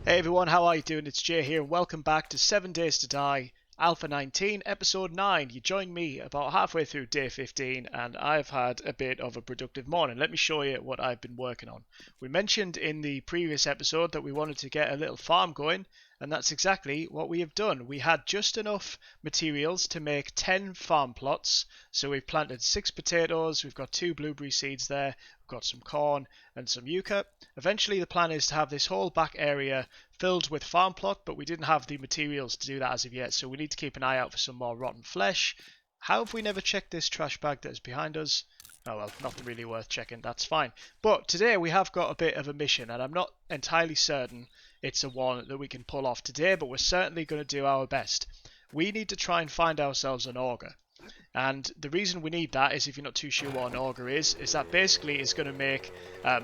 Hey everyone, how are you doing? It's Jay here. Welcome back to 7 Days to Die, Alpha 19, Episode 9. You joined me about halfway through Day 15 and I've had a bit of a productive morning. Let me show you what I've been working on. We mentioned in the previous episode that we wanted to get a little farm going, and that's exactly what we have done. We had just enough materials to make 10 farm plots, so we've planted 6 potatoes, we've got 2 blueberry seeds there, we've got some corn and some yucca. Eventually the plan is to have this whole back area filled with farm plot, but we didn't have the materials to do that as of yet, so we need to keep an eye out for some more rotten flesh. How have we never checked this trash bag that is behind us? Oh well, nothing really worth checking, that's fine. But today we have got a bit of a mission, and I'm not entirely certain it's a one that we can pull off today, but we're certainly going to do our best. We need to try and find ourselves an auger. And the reason we need that is, if you're not too sure what an auger is that basically it's going to make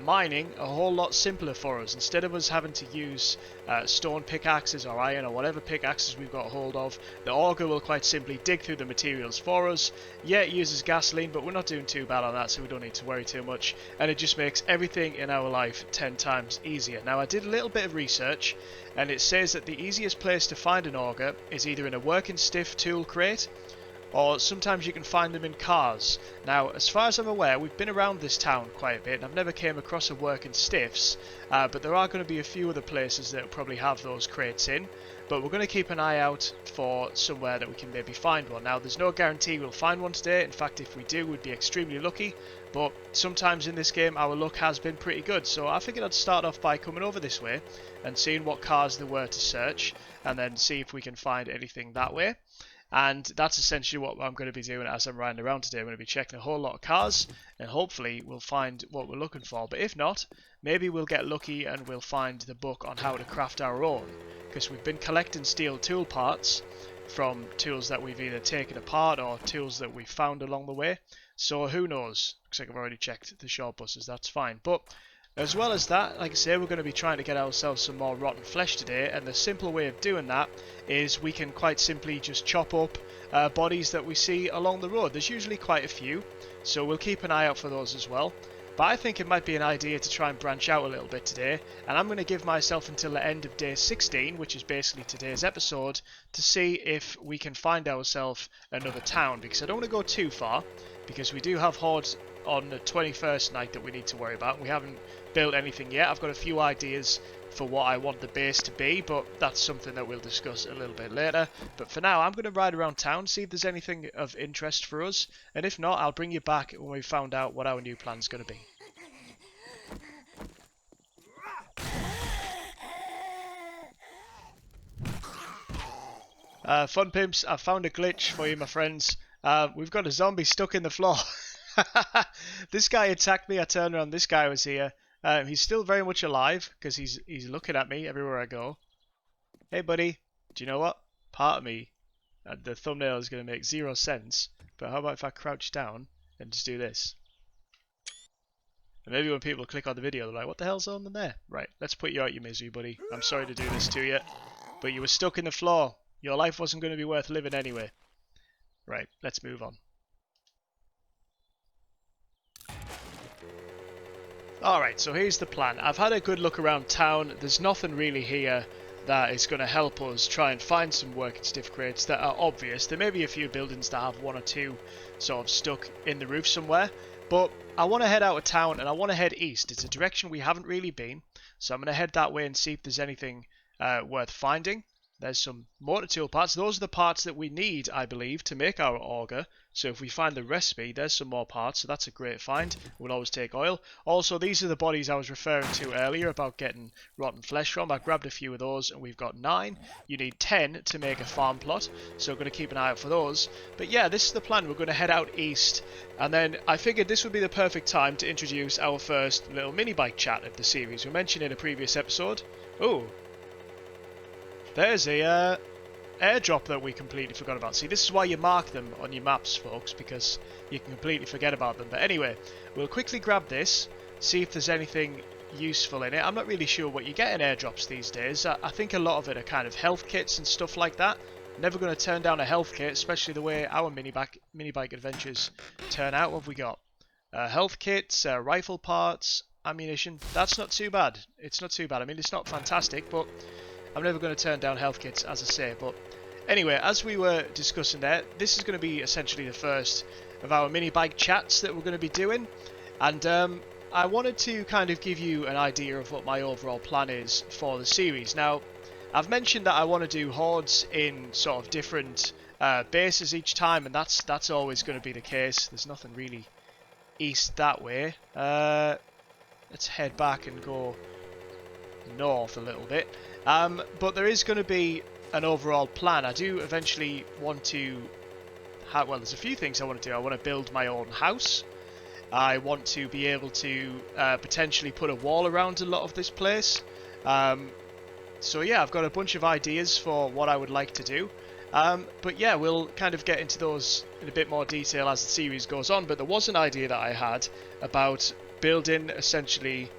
mining a whole lot simpler for us. Instead of us having to use stone pickaxes or iron or whatever pickaxes we've got hold of, the auger will quite simply dig through the materials for us. Yeah, it uses gasoline, but we're not doing too bad on that, so we don't need to worry too much. And it just makes everything in our life 10 times easier. Now, I did a little bit of research, and it says that the easiest place to find an auger is either in a working stiff tool crate, or sometimes you can find them in cars. Now, as far as I'm aware, we've been around this town quite a bit, and I've never came across a working stiffs, but there are going to be a few other places that probably have those crates in, but we're going to keep an eye out for somewhere that we can maybe find one. Now, there's no guarantee we'll find one today. In fact, if we do, we'd be extremely lucky, but sometimes in this game our luck has been pretty good, so I figured I'd start off by coming over this way and seeing what cars there were to search, and then see if we can find anything that way. And that's essentially what I'm going to be doing as I'm riding around today. I'm going to be checking a whole lot of cars, and hopefully we'll find what we're looking for. But if not, maybe we'll get lucky and we'll find the book on how to craft our own, because we've been collecting steel tool parts from tools that we've either taken apart or tools that we've found along the way. So who knows? Looks like I've already checked the short buses, that's fine. But as well as that, like I say, we're going to be trying to get ourselves some more rotten flesh today, and the simple way of doing that is we can quite simply just chop up bodies that we see along the road. There's usually quite a few, so we'll keep an eye out for those as well. But I think it might be an idea to try and branch out a little bit today, and I'm going to give myself until the end of day 16, which is basically today's episode, to see if we can find ourselves another town, because I don't want to go too far, because we do have hordes on the 21st night that we need to worry about. We haven't built anything yet. I've got a few ideas for what I want the base to be, but that's something that we'll discuss a little bit later. But for now, I'm going to ride around town, see if there's anything of interest for us, and if not, I'll bring you back when we've found out what our new plan's going to be. Fun pimps, I found a glitch for you, my friends. We've got a zombie stuck in the floor. This guy attacked me, I turned around, this guy was here. He's still very much alive, because he's looking at me everywhere I go. Hey buddy, do you know what? Part of me, the thumbnail is going to make 0 sense, but how about if I crouch down and just do this? And maybe when people click on the video, they're like, what the hell's on there? Right, let's put you out your misery, buddy. I'm sorry to do this to you, but you were stuck in the floor. Your life wasn't going to be worth living anyway. Right, let's move on. Alright, so here's the plan. I've had a good look around town. There's nothing really here that is going to help us try and find some working stiff crates that are obvious. There may be a few buildings that have 1 or 2 sort of stuck in the roof somewhere, but I want to head out of town and I want to head east. It's a direction we haven't really been, so I'm going to head that way and see if there's anything worth finding. There's some motor tool parts. Those are the parts that we need, I believe, to make our auger. So if we find the recipe, there's some more parts. So that's a great find. We'll always take oil. Also, these are the bodies I was referring to earlier about getting rotten flesh from. I grabbed a few of those and we've got 9. You need 10 to make a farm plot. So we're going to keep an eye out for those. But yeah, this is the plan. We're going to head out east. And then I figured this would be the perfect time to introduce our first little mini bike chat of the series. We mentioned in a previous episode. Oh. There's a airdrop that we completely forgot about. See, this is why you mark them on your maps, folks, because you can completely forget about them. But anyway, we'll quickly grab this, see if there's anything useful in it. I'm not really sure what you get in airdrops these days. I think a lot of it are kind of health kits and stuff like that. Never going to turn down a health kit, especially the way our mini bike adventures turn out. What have we got? Health kits, rifle parts, ammunition. That's not too bad. It's not too bad. I mean, it's not fantastic, but I'm never going to turn down health kits, as I say. But anyway, as we were discussing there, this is going to be essentially the first of our mini bike chats that we're going to be doing. And I wanted to kind of give you an idea of what my overall plan is for the series. Now, I've mentioned that I want to do hordes in sort of different bases each time, and that's always going to be the case. There's nothing really east that way. Let's head back and go north a little bit. But there is going to be an overall plan. I do eventually want to have, well, there's a few things I want to do. I want to build my own house. I want to be able to potentially put a wall around a lot of this place. So yeah, I've got a bunch of ideas for what I would like to do. But yeah, we'll kind of get into those in a bit more detail as the series goes on. But there was an idea that I had about building essentially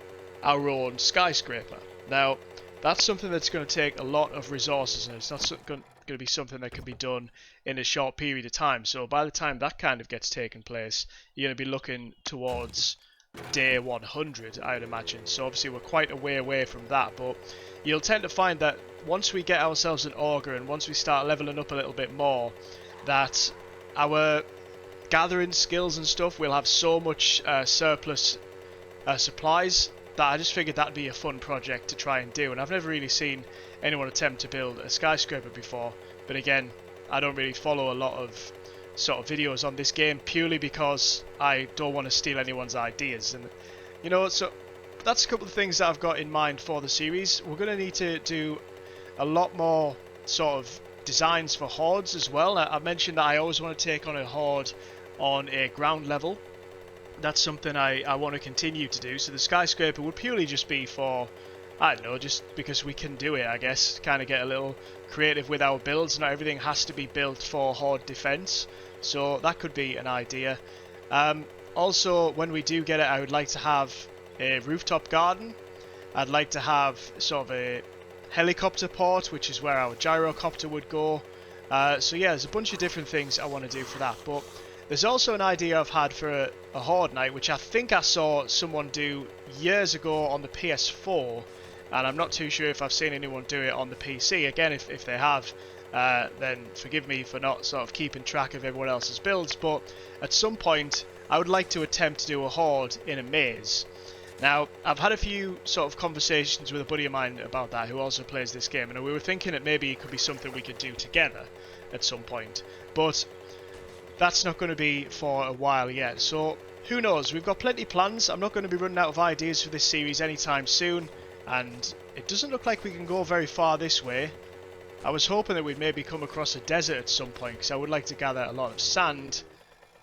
our own skyscraper. Now, that's something that's going to take a lot of resources, and it's not going to be something that can be done in a short period of time. So by the time that kind of gets taken place, you're going to be looking towards day 100, I would imagine. So obviously we're quite a way away from that, but you'll tend to find that once we get ourselves an auger and once we start leveling up a little bit more, that our gathering skills and stuff will have so much surplus supplies that I just figured that'd be a fun project to try and do. And I've never really seen anyone attempt to build a skyscraper before, but again, I don't really follow a lot of sort of videos on this game purely because I don't want to steal anyone's ideas. And you know, so that's a couple of things that I've got in mind for the series. We're going to need to do a lot more sort of designs for hordes as well. I mentioned that I always want to take on a horde on a ground level. That's something I want to continue to do. So the skyscraper would purely just be for, I don't know, just because we can do it, I guess. Kind of get a little creative with our builds. Not everything has to be built for horde defense. So that could be an idea. Also, when we do get it, I would like to have a rooftop garden. I'd like to have sort of a helicopter port, which is where our gyrocopter would go. So yeah, there's a bunch of different things I want to do for that. But there's also an idea I've had for a horde night, which I think I saw someone do years ago on the PS4, and I'm not too sure if I've seen anyone do it on the PC. Again, if they have, then forgive me for not sort of keeping track of everyone else's builds, but at some point I would like to attempt to do a horde in a maze. Now, I've had a few sort of conversations with a buddy of mine about that who also plays this game, and we were thinking that maybe it could be something we could do together at some point, but that's not going to be for a while yet. So who knows, we've got plenty of plans. I'm not going to be running out of ideas for this series anytime soon, and it doesn't look like we can go very far this way. I was hoping that we'd maybe come across a desert at some point, because I would like to gather a lot of sand,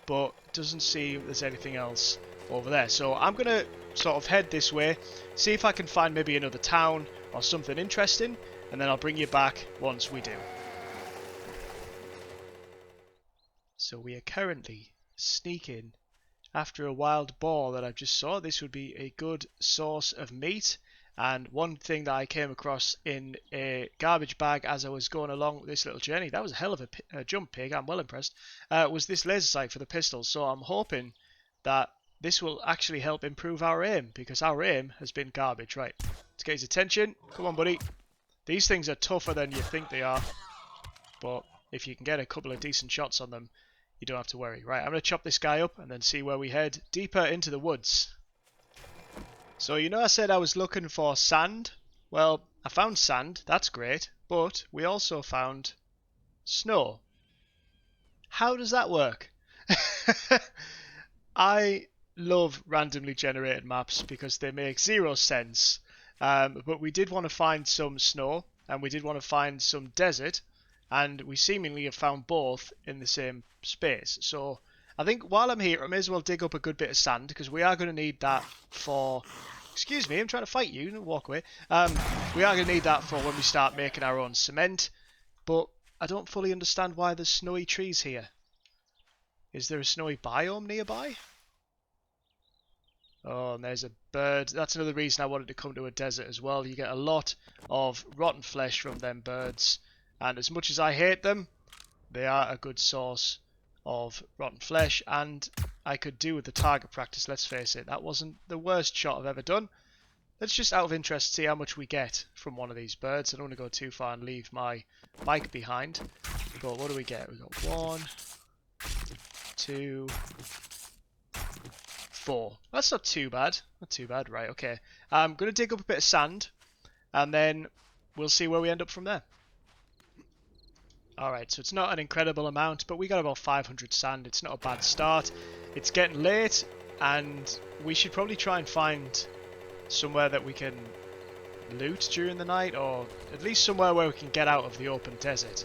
but it doesn't seem there's anything else over there. So I'm going to sort of head this way, see if I can find maybe another town or something interesting, and then I'll bring you back once we do. So we are currently sneaking after a wild boar that I've just saw. This would be a good source of meat. And one thing that I came across in a garbage bag as I was going along this little journey, that was a hell of a jump, pig, I'm well impressed, was this laser sight for the pistols. So I'm hoping that this will actually help improve our aim, because our aim has been garbage. Right, let's get his attention. Come on, buddy. These things are tougher than you think they are, but if you can get a couple of decent shots on them, you don't have to worry. Right, I'm going to chop this guy up and then see where we head deeper into the woods. So, you know, I said I was looking for sand? Well, I found sand, that's great, but we also found snow. How does that work? I love randomly generated maps because they make zero sense. But we did want to find some snow, and we did want to find some desert, and we seemingly have found both in the same space. So I think while I'm here, I may as well dig up a good bit of sand, because we are going to need that for... Excuse me, I'm trying to fight you. Don't walk away. We are going to need that for when we start making our own cement, but I don't fully understand why there's snowy trees here. Is there a snowy biome nearby? Oh, and there's a bird. That's another reason I wanted to come to a desert as well. You get a lot of rotten flesh from them birds, and as much as I hate them, they are a good source of rotten flesh, and I could do with the target practice, let's face it. That wasn't the worst shot I've ever done. Let's just out of interest see how much we get from one of these birds. I don't want to go too far and leave my bike behind. But what do we get? We've got 1, 2, 4. That's not too bad. Not too bad. Right, okay. I'm going to dig up a bit of sand and then we'll see where we end up from there. Alright, so it's not an incredible amount, but we got about 500 sand. It's not a bad start. It's getting late and we should probably try and find somewhere that we can loot during the night, or at least somewhere where we can get out of the open desert.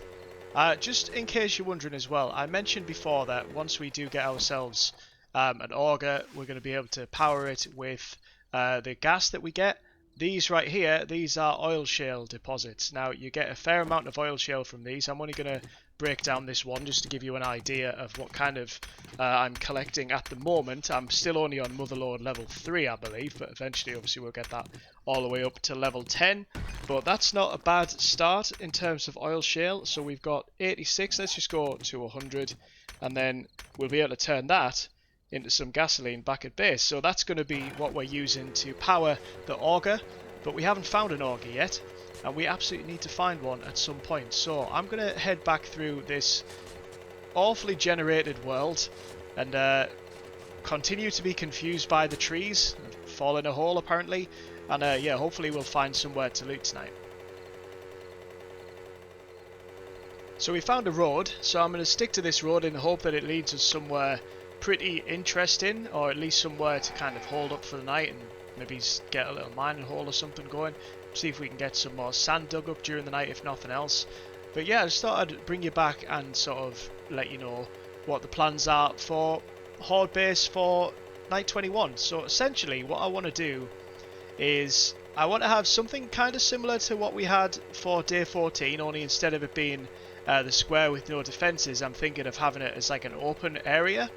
Just in case you're wondering as well, I mentioned before that once we do get ourselves an auger, we're going to be able to power it with the gas that we get. These right here, these are oil shale deposits. Now you get a fair amount of oil shale from these. I'm only going to break down this one just to give you an idea of what kind of I'm collecting at the moment. I'm still only on Motherlode level 3 I believe, but eventually obviously we'll get that all the way up to level 10. But that's not a bad start in terms of oil shale. So we've got 86, let's just go to 100 and then we'll be able to turn that into some gasoline back at base. So that's going to be what we're using to power the auger, but we haven't found an auger yet and we absolutely need to find one at some point. So I'm going to head back through this awfully generated world and continue to be confused by the trees, fall in a hole apparently, and yeah, hopefully we'll find somewhere to loot tonight. So we found a road, so I'm going to stick to this road in the hope that it leads us somewhere pretty interesting, or at least somewhere to kind of hold up for the night and maybe get a little mining hole or something going. See if we can get some more sand dug up during the night if nothing else. But yeah, I just thought I'd bring you back and sort of let you know what the plans are for Horde Base for night 21. So essentially what I want to do is I want to have something kind of similar to what we had for day 14, only instead of it being the square with no defences, I'm thinking of having it as like an open area,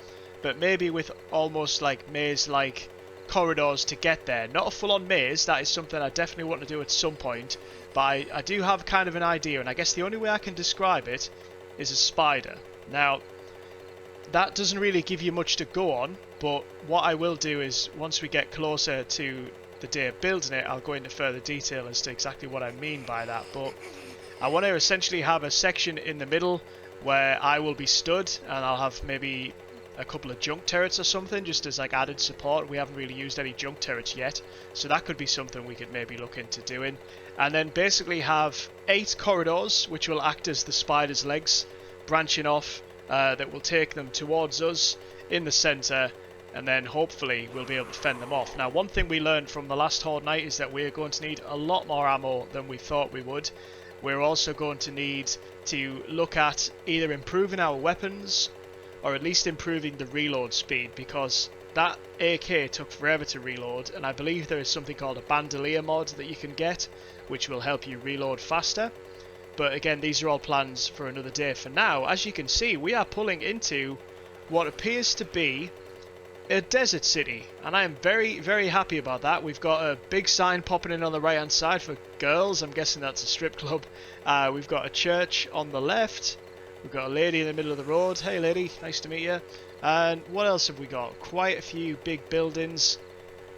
but maybe with almost like maze-like corridors to get there. Not a full-on maze, that is something I definitely want to do at some point, but I do have kind of an idea, and I guess the only way I can describe it is a spider. Now, that doesn't really give you much to go on, but what I will do is, once we get closer to the day of building it, I'll go into further detail as to exactly what I mean by that. But I want to essentially have a section in the middle where I will be stood, and I'll have maybe a couple of junk turrets or something just as like added support. We haven't really used any junk turrets yet, so that could be something we could maybe look into doing. And then basically have 8 corridors which will act as the spider's legs, branching off, that will take them towards us in the centre, and then hopefully we'll be able to fend them off. Now, one thing we learned from the last Horde night is that we're going to need a lot more ammo than we thought we would. We're also going to need to look at either improving our weapons or at least improving the reload speed, because that AK took forever to reload, and I believe there is something called a bandolier mod that you can get which will help you reload faster. But again, these are all plans for another day. For now, as you can see, we are pulling into what appears to be a desert city, and I am very, very happy about that. We've got a big sign popping in on the right hand side for girls. I'm guessing that's a strip club. We've got a church on the left. We've got a lady in the middle of the road. Hey lady, nice to meet you. And what else have we got? Quite a few big buildings.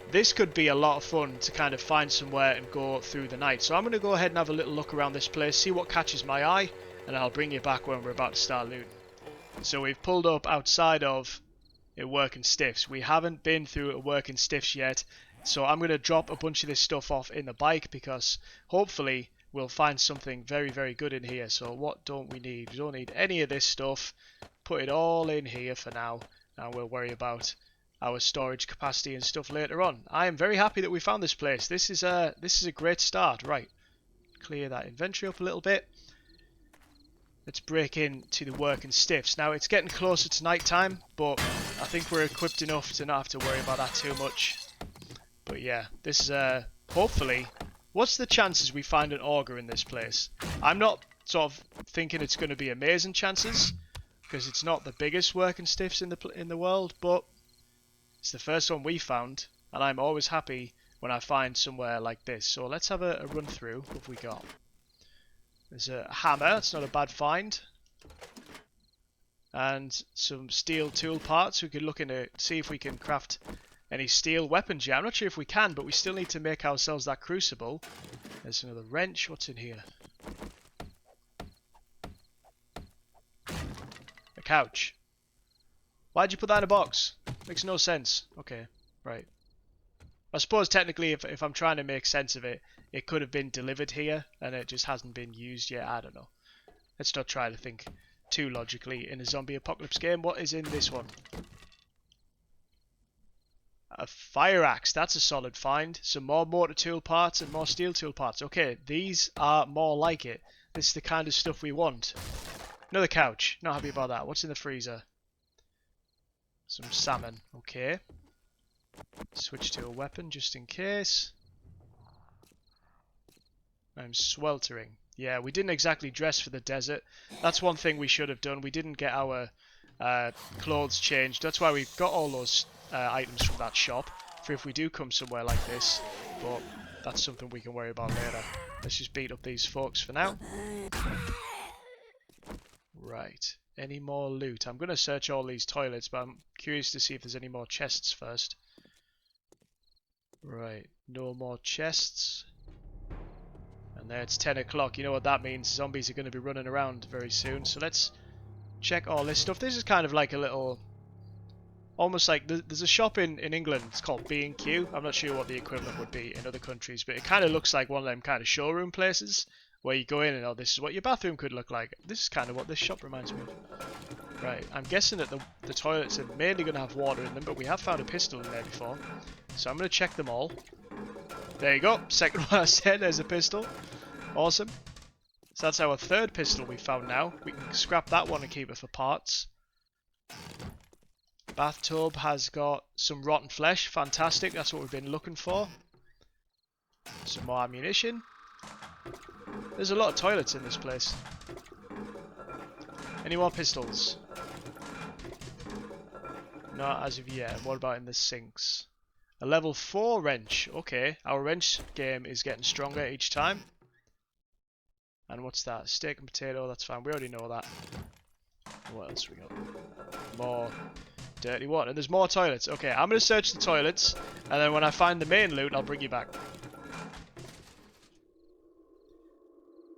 This could be a lot of fun to kind of find somewhere and go through the night. So I'm going to go ahead and have a little look around this place, see what catches my eye, and I'll bring you back when we're about to start looting. So we've pulled up outside of a working stiffs. We haven't been through a working stiffs yet, so I'm going to drop a bunch of this stuff off in the bike because hopefully we'll find something very, very good in here. So what don't we need? We don't need any of this stuff. Put it all in here for now, and we'll worry about our storage capacity and stuff later on. I am very happy that we found this place. This is a great start. Right, clear that inventory up a little bit. Let's break into the working stiffs. Now it's getting closer to night time, but I think we're equipped enough to not have to worry about that too much. But yeah, this is hopefully. What's the chances we find an auger in this place? I'm not sort of thinking it's going to be amazing chances, because it's not the biggest working stiffs in the world, but it's the first one we found, and I'm always happy when I find somewhere like this. So let's have a run through. What have we got? There's a hammer. It's not a bad find. and some steel tool parts. We could look into see if we can craft any steel weapons. Yeah, I'm not sure if we can, but we still need to make ourselves that crucible. There's another wrench. What's in here? A couch. Why'd you put that in a box? Makes no sense. Okay, right. I suppose technically if I'm trying to make sense of it, it could have been delivered here and it just hasn't been used yet. I don't know. Let's not try to think too logically in a zombie apocalypse game. What is in this one? A fire axe. That's a solid find. Some more mortar tool parts and more steel tool parts. Okay, these are more like it. This is the kind of stuff we want. Another couch. Not happy about that. What's in the freezer? Some salmon. Okay. Switch to a weapon just in case. I'm sweltering. Yeah, we didn't exactly dress for the desert. That's one thing we should have done. We didn't get our clothes changed. That's why we got all those items from that shop for if we do come somewhere like this. But that's something we can worry about later. Let's just beat up these folks for now. Right. Any more loot? I'm going to search all these toilets, but I'm curious to see if there's any more chests first. Right. No more chests. And there it's 10 o'clock. You know what that means. Zombies are going to be running around very soon. So let's check all this stuff. This is kind of like a little... Almost like... There's a shop in England. It's called B&Q. I'm not sure what the equivalent would be in other countries. But it kind of looks like one of them kind of showroom places. Where you go in and, oh, this is what your bathroom could look like. This is kind of what this shop reminds me of. Right. I'm guessing that the toilets are mainly going to have water in them. But we have found a pistol in there before. So I'm going to check them all. There you go. Second one I said. There's a pistol. Awesome. So that's our third pistol we found now. We can scrap that one and keep it for parts. Bathtub has got some rotten flesh. Fantastic. That's what we've been looking for. Some more ammunition. There's a lot of toilets in this place. Any more pistols? Not as of yet. What about in the sinks? A level 4 wrench. Okay, our wrench game is getting stronger each time. And what's that? Steak and potato, that's fine. We already know that. What else we got? More dirty water. There's more toilets. Okay, I'm going to search the toilets. And then when I find the main loot, I'll bring you back.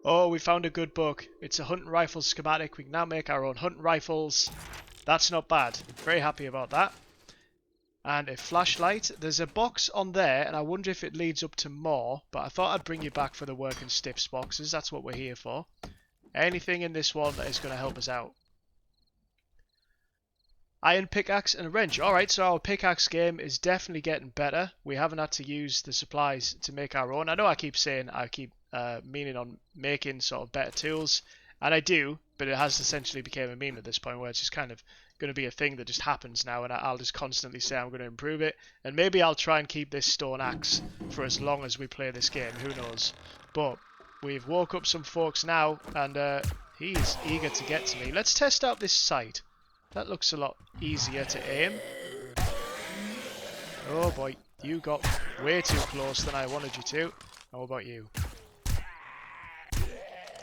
Oh, we found a good book. It's a hunting rifle schematic. We can now make our own hunting rifles. That's not bad. Very happy about that. And a flashlight. There's a box on there, and I wonder if it leads up to more. But I thought I'd bring you back for the working stiffs boxes. That's what we're here for. Anything in this one that is going to help us out. Iron pickaxe and a wrench. Alright, so our pickaxe game is definitely getting better. We haven't had to use the supplies to make our own. I know I keep saying I keep meaning on making sort of better tools. And I do, but it has essentially become a meme at this point where it's just kind of going to be a thing that just happens now, and I'll just constantly say I'm going to improve it. And maybe I'll try and keep this stone axe for as long as we play this game, who knows. But we've woke up some folks now, and he's eager to get to me. Let's test out this sight. That looks a lot easier to aim. Oh boy, you got way too close than I wanted you to. How about you?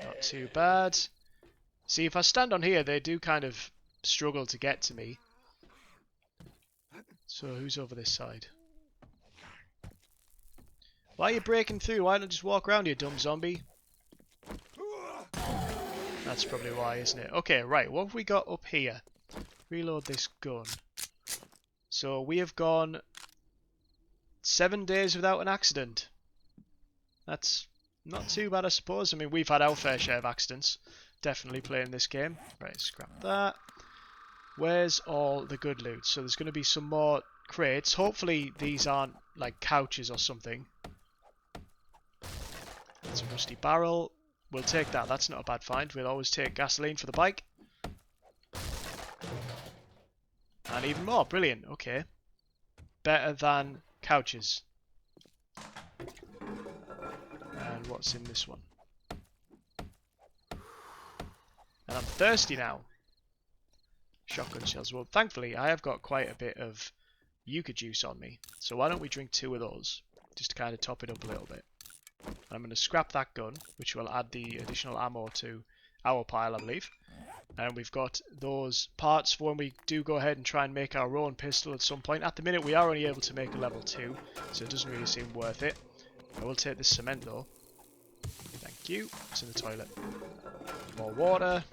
Not too bad. See, if I stand on here, they do kind of struggle to get to me. So who's over this side? Why are you breaking through? Why not just walk around, you dumb zombie? That's probably why, isn't it? Okay, right, what have we got up here? Reload this gun. So we have gone 7 days without an accident. That's not too bad, I suppose. I mean, we've had our fair share of accidents. Definitely playing this game. Right, scrap that. Where's all the good loot? So there's going to be some more crates. Hopefully these aren't like couches or something. That's a rusty barrel. We'll take that. That's not a bad find. We'll always take gasoline for the bike. And even more. Brilliant. Okay. Better than couches. And what's in this one? And I'm thirsty now. Shotgun shells. Well, thankfully, I have got quite a bit of yucca juice on me. So why don't we drink 2 of those? Just to kind of top it up a little bit. And I'm going to scrap that gun, which will add the additional ammo to our pile, I believe. And we've got those parts for when we do go ahead and try and make our own pistol at some point. At the minute we are only able to make a level 2, so it doesn't really seem worth it. I will take this cement though. Thank you. It's in the toilet. More water.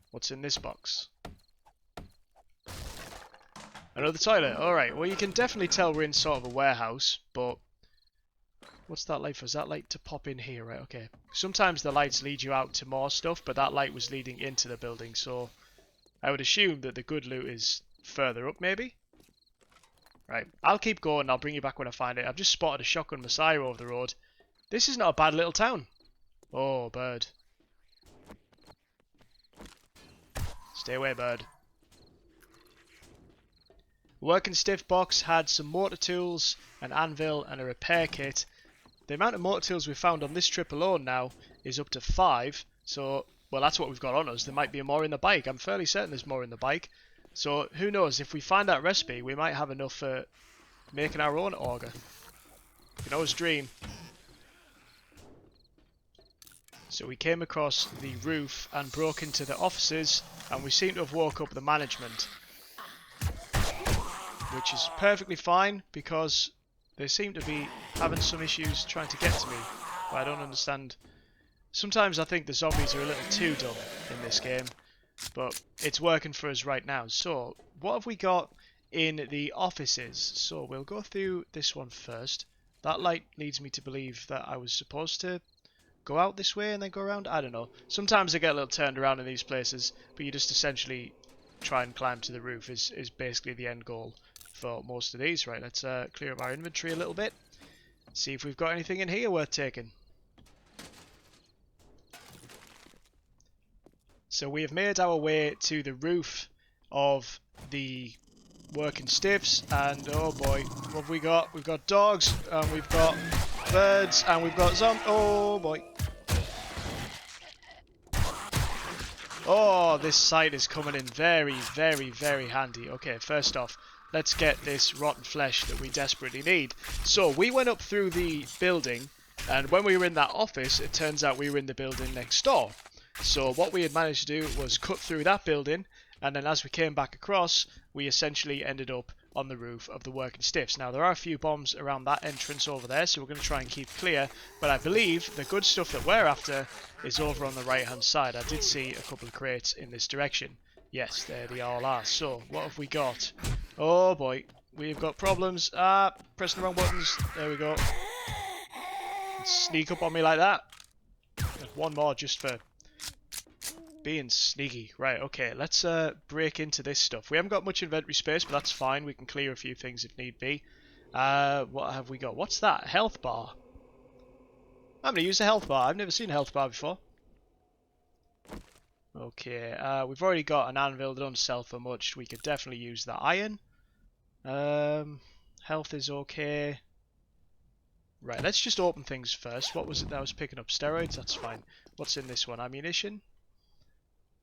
What's in this box? Another toilet. Alright, well you can definitely tell we're in sort of a warehouse, but what's that light for? Is that light to pop in here? Right, okay. Sometimes the lights lead you out to more stuff, but that light was leading into the building, so I would assume that the good loot is further up, maybe? Right, I'll keep going, I'll bring you back when I find it. I've just spotted a shotgun Messiah over the road. This is not a bad little town. Oh, bird. Stay away, bird. Working stiff box had some mortar tools, an anvil, and a repair kit. The amount of mortar tools we've found on this trip alone now is up to 5. So, well, that's what we've got on us. There might be more in the bike. I'm fairly certain there's more in the bike. So, who knows? If we find that recipe, we might have enough for making our own auger. You can always dream. So we came across the roof and broke into the offices, and we seem to have woke up the management. Which is perfectly fine, because they seem to be having some issues trying to get to me. But I don't understand. Sometimes I think the zombies are a little too dumb in this game. But it's working for us right now. So, what have we got in the offices? So, we'll go through this one first. That light leads me to believe that I was supposed to go out this way and then go around. I don't know. Sometimes I get a little turned around in these places, but you just essentially try and climb to the roof is basically the end goal for most of these. Right, let's clear up our inventory a little bit. See if we've got anything in here worth taking. So we have made our way to the roof of the working stiffs, and oh boy, what have we got? We've got dogs, and we've got birds, and we've got oh boy. Oh, this sight is coming in very, very, very handy. Okay, first off, let's get this rotten flesh that we desperately need. So, we went up through the building, and when we were in that office, it turns out we were in the building next door. So, what we had managed to do was cut through that building, and then as we came back across, we essentially ended up on the roof of the working stiffs. Now, there are a few bombs around that entrance over there, so we're going to try and keep clear, but I believe the good stuff that we're after is over on the right hand side. I did see a couple of crates in this direction. Yes, there they all are. So, what have we got? Oh boy, we've got problems. Pressing the wrong buttons. There we go. Sneak up on me like that. One more just for being sneaky. Right, okay, let's break into this stuff. We haven't got much inventory space, but that's fine. We can clear a few things if need be. What have we got? What's that? Health bar. I'm going to use a health bar. I've never seen a health bar before. Okay, we've already got an anvil that don't sell for much. We could definitely use the iron. Health is okay. Right, let's just open things first. What was it that I was picking up? Steroids? That's fine. What's in this one? Ammunition.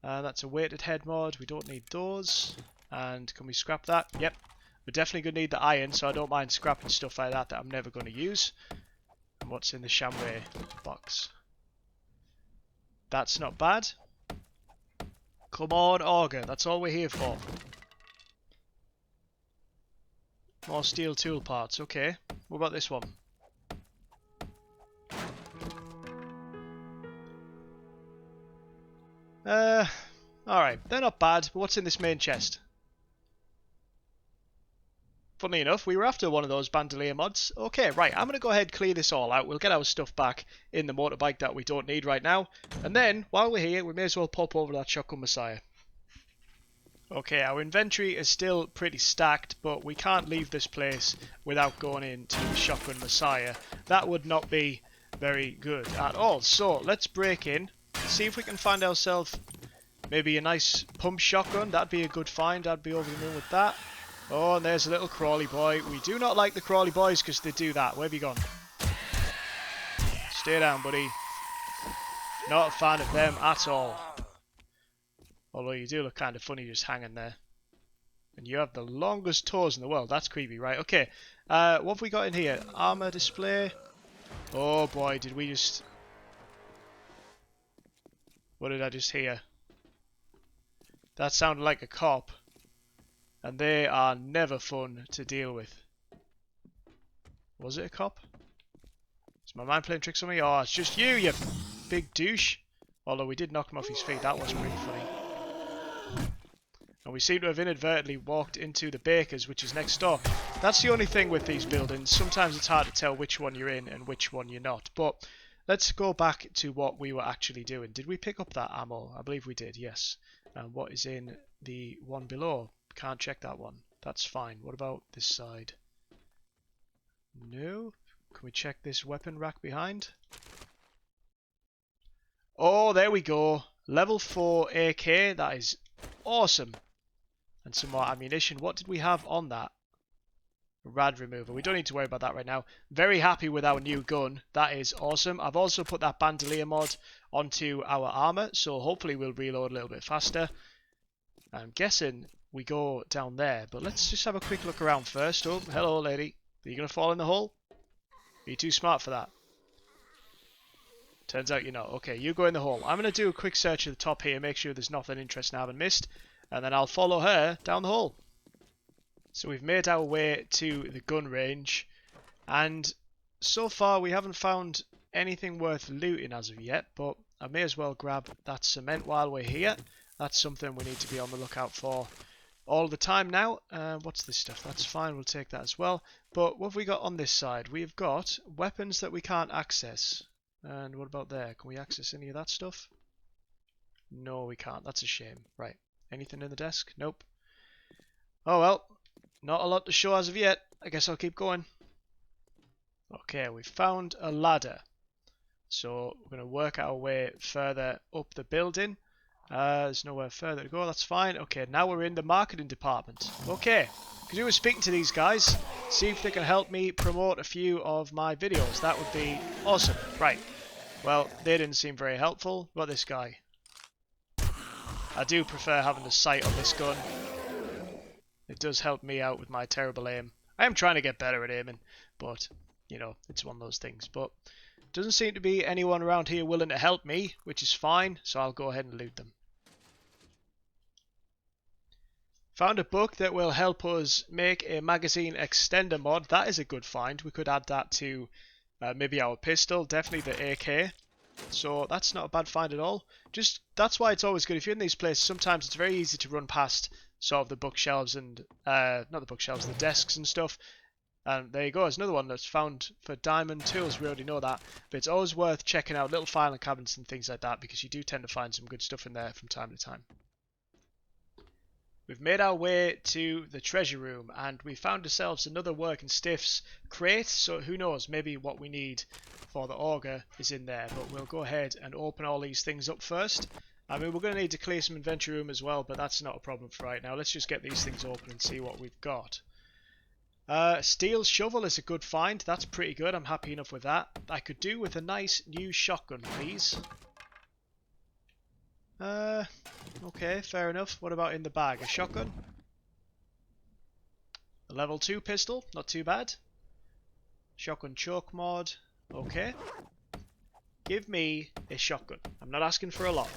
That's a weighted head mod. We don't need those. And can we scrap that? Yep. We're definitely going to need the iron, so I don't mind scrapping stuff like that I'm never going to use. And what's in the Shamway box? That's not bad. Come on, Auger. That's all we're here for. More steel tool parts. Okay. What about this one? Alright. They're not bad, but what's in this main chest? Funnily enough, we were after one of those bandolier mods. Okay, right, I'm going to go ahead and clear this all out. We'll get our stuff back in the motorbike that we don't need right now. And then, while we're here, we may as well pop over that Shotgun Messiah. Okay, our inventory is still pretty stacked, but we can't leave this place without going into the Shotgun Messiah. That would not be very good at all. So, let's break in, see if we can find ourselves maybe a nice pump shotgun. That'd be a good find. I'd be over the moon with that. Oh, and there's a little crawly boy. We do not like the crawly boys because they do that. Where have you gone? Stay down, buddy. Not a fan of them at all. Although you do look kind of funny just hanging there. And you have the longest toes in the world. That's creepy, right? Okay. What have we got in here? Armor display. Oh boy, did we just... What did I just hear? That sounded like a cop. And they are never fun to deal with. Was it a cop? Is my mind playing tricks on me? Oh, it's just you, you big douche. Although we did knock him off his feet. That was pretty funny. And we seem to have inadvertently walked into the baker's, which is next door. That's the only thing with these buildings. Sometimes it's hard to tell which one you're in and which one you're not. But let's go back to what we were actually doing. Did we pick up that ammo? I believe we did, yes. And what is in the one below? Can't check that one. That's fine. What about this side? No. Can we check this weapon rack behind? Oh, there we go. Level 4 AK. That is awesome. And some more ammunition. What did we have on that? Rad remover. We don't need to worry about that right now. Very happy with our new gun. That is awesome. I've also put that bandolier mod onto our armor, so hopefully we'll reload a little bit faster. I'm guessing we go down there, but let's just have a quick look around first. Oh, hello lady. Are you going to fall in the hole? Are you too smart for that? Turns out you're not. Okay, you go in the hole. I'm going to do a quick search at the top here, make sure there's nothing interesting I haven't missed, and then I'll follow her down the hole. So we've made our way to the gun range, and so far we haven't found anything worth looting as of yet, but I may as well grab that cement while we're here. That's something we need to be on the lookout for all the time now. What's this stuff? That's fine, we'll take that as well. But what have we got on this side? We've got weapons that we can't access. And what about there? Can we access any of that stuff? No, we can't. That's a shame. Right. Anything in the desk? Nope. Oh well. Not a lot to show as of yet. I guess I'll keep going. Okay, we found a ladder. So we're going to work our way further up the building. There's nowhere further to go. That's fine. Okay, now we're in the marketing department. Okay. Because we were speaking to these guys. See if they can help me promote a few of my videos. That would be awesome. Right. Well, they didn't seem very helpful. What about this guy? I do prefer having the sight on this gun. It does help me out with my terrible aim. I am trying to get better at aiming, but, you know, it's one of those things. But doesn't seem to be anyone around here willing to help me, which is fine, so I'll go ahead and loot them. Found a book that will help us make a magazine extender mod. That is a good find. We could add that to maybe our pistol, definitely the AK. So that's not a bad find at all. Just that's why it's always good. If you're in these places, sometimes it's very easy to run past sort of the bookshelves and not the bookshelves, the desks and stuff. And there you go. There's another one that's found for diamond tools. We already know that, but it's always worth checking out little filing cabinets and things like that because you do tend to find some good stuff in there from time to time. We've made our way to the treasure room and we found ourselves another working stiffs crate, so who knows, maybe what we need for the auger is in there, but we'll go ahead and open all these things up first. I mean, we're going to need to clear some inventory room as well, but that's not a problem for right now. Let's just get these things open and see what we've got. Steel shovel is a good find, that's pretty good, I'm happy enough with that. I could do with a nice new shotgun, please. Okay, fair enough. What about in the bag? A shotgun? A level 2 pistol, not too bad. Shotgun choke mod, okay. Give me a shotgun. I'm not asking for a lot.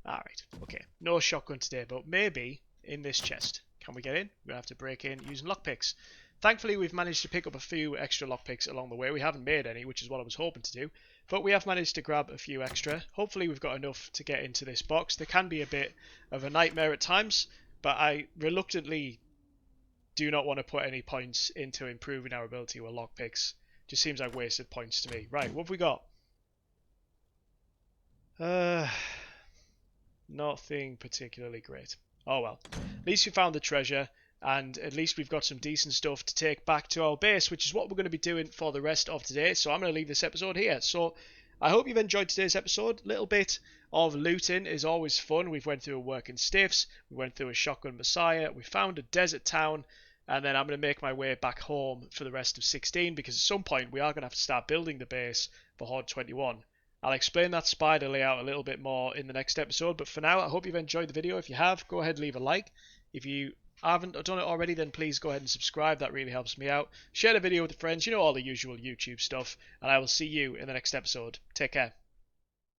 Alright, okay. No shotgun today, but maybe in this chest. Can we get in? We're going to have to break in using lockpicks. Thankfully, we've managed to pick up a few extra lockpicks along the way. We haven't made any, which is what I was hoping to do. But we have managed to grab a few extra. Hopefully we've got enough to get into this box. They can be a bit of a nightmare at times, but I reluctantly do not want to put any points into improving our ability with lockpicks. Just seems like wasted points to me. Right, what have we got? Nothing particularly great. Oh well. At least we found the treasure. And at least we've got some decent stuff to take back to our base, which is what we're going to be doing for the rest of today. So I'm going to leave this episode here. So I hope you've enjoyed today's episode. Little bit of looting is always fun. We've went through a working stiffs, we went through a shotgun messiah, we found a desert town, and then I'm going to make my way back home for the rest of 16 because at some point we are going to have to start building the base for Horde 21. I'll explain that spider layout a little bit more in the next episode, but for now I hope you've enjoyed the video. If you have, go ahead and leave a like. If you haven't done it already, then please go ahead and subscribe. That really helps me out. Share the video with friends, you know, all the usual YouTube stuff, and I will see you in the next episode. Take care.